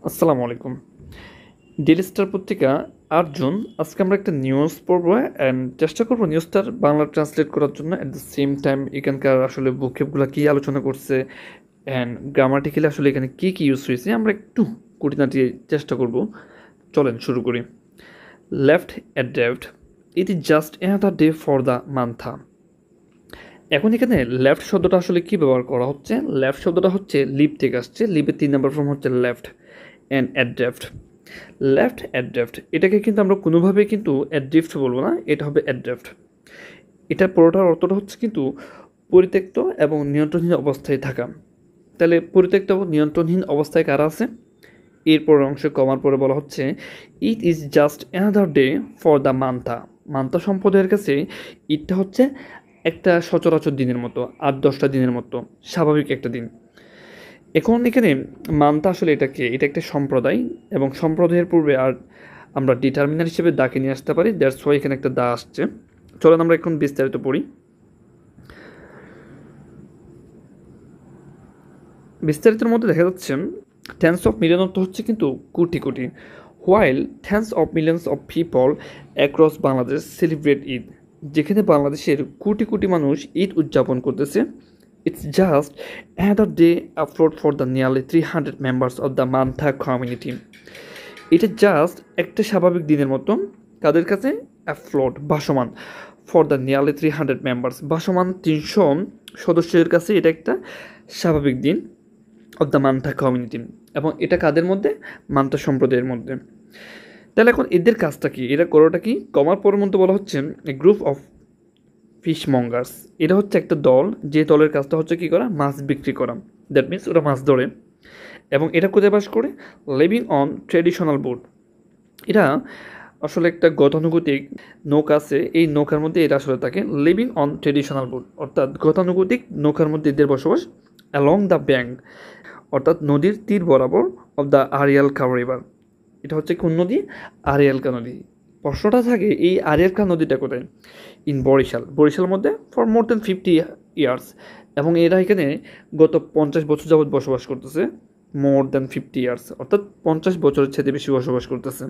আসসালামু আলাইকুম। Daily star পত্রিকা ৮ জুন। আজকে আমরা একটা নিউজ পড়বো অ্যান্ড চেষ্টা করবো নিউজটার বাংলা ট্রান্সলেট করার জন্য। অ্যাট দ্য সেম টাইম এখানকার আসলে ভোকেবগুলো কী আলোচনা করছে অ্যান্ড গ্রামাটিক্যালি আসলে এখানে কী কী ইউজ হয়েছে আমরা একটু খুঁটিনাটি চেষ্টা করব। চলেন শুরু করি। Left adapt, it is just another day for the Mantha. এখন এখানে লেফট শব্দটা আসলে কী ব্যবহার করা হচ্ছে? লেফট শব্দটা হচ্ছে লিভ থেকে আসছে। লিভের ৩ নম্বর ফর্ম হচ্ছে লেফট অ্যান্ড অ্যাড্রাফট। লেফট অ্যাড্রাফট এটাকে কিন্তু আমরা কোনোভাবেই কিন্তু অ্যাড্রিফট বলবো না, এটা হবে অ্যাড্রাফট। এটা পুরোটার অর্থটা হচ্ছে কিন্তু পরিত্যক্ত এবং নিয়ন্ত্রণহীন অবস্থায় থাকা। তাহলে পরিত্যক্ত এবং নিয়ন্ত্রণহীন অবস্থায় কারা আছে? এরপরের অংশে কমার পরে বলা হচ্ছে it is just another day for the Mantha. Mantha সম্প্রদায়ের কাছে ইটটা হচ্ছে একটা সচরাচর দিনের মতো, ৮-১০টা দিনের মতো স্বাভাবিক একটা দিন। এখন এখানে মান্থা আসলে এটাকে এটা একটা সম্প্রদায় এবং সম্প্রদায়ের পূর্বে আর আমরা ডিটারমিনার হিসেবে দাকে নিয়ে আসতে পারি। দ্যাটস ওয়াই এখানে একটা দা আসছে। চলেন আমরা এখন বিস্তারিত পড়ি। বিস্তারিতের মধ্যে দেখা যাচ্ছে টেন্স অফ মিলিয়ন অর্থ হচ্ছে কিন্তু crore crore. While tense of millions of people across Bangladesh celebrate Eid, যেখানে বাংলাদেশের কোটি কোটি মানুষ ঈদ উদযাপন করতেছে। It's just another day afloat for the nearly 300 members of the Mantha community. এটা জাস্ট একটা স্বাভাবিক দিনের মতো কাদের কাছে? অ্যাফ্লোট, ভাসমান, ফর দ্য নিয়ারলি 300 মেম্বার্স, ভাসমান ৩০০ সদস্যের কাছে এটা একটা স্বাভাবিক দিন অফ দ্য মান্থা কমিউনিটি। এবং এটা কাদের মধ্যে? মান্থা সম্প্রদায়ের মধ্যে। তাহলে এখন এদের কাজটা কি? এরা করাটা কি? কমার পরের মধ্যে বলা হচ্ছে এ গ্রুপ অফ ফিশ মঙ্গার্স। এটা হচ্ছে একটা দল, যে দলের কাজটা হচ্ছে কী করা? মাছ বিক্রি করা। দ্যাট মিনস ওরা মাছ ধরে। এবং এটা কোথায় বাস করে? Living on traditional boat. এরা আসলে একটা গতানুগতিক নৌকা আছে, এই নৌকার মধ্যে এরা আসলে থাকে। লিভিং অন ট্রেডিশনাল বোট অর্থাৎ গতানুগতিক নৌকার মধ্যে এদের বসবাস। অ্যালং দ্য ব্যাঙ্ক অর্থাৎ নদীর তীর বরাবর অফ দ্য আরিয়ালকা রিভার। এটা হচ্ছে কোন নদী? আরিয়ালকা নদী। প্রশ্নটা থাকে এই আরিয়ালকা নদীটা কোথায়? ইন বরিশাল। বরিশালের মধ্যে ফর মোর দ্যান 50 ইয়ার্স। এবং এরা এখানে গত 50 বছর যাবৎ বসবাস করতেছে। মোর দ্যান 50 ইয়ার্স অর্থাৎ 50 বছরের চেয়ে বেশি বসবাস করতেছে।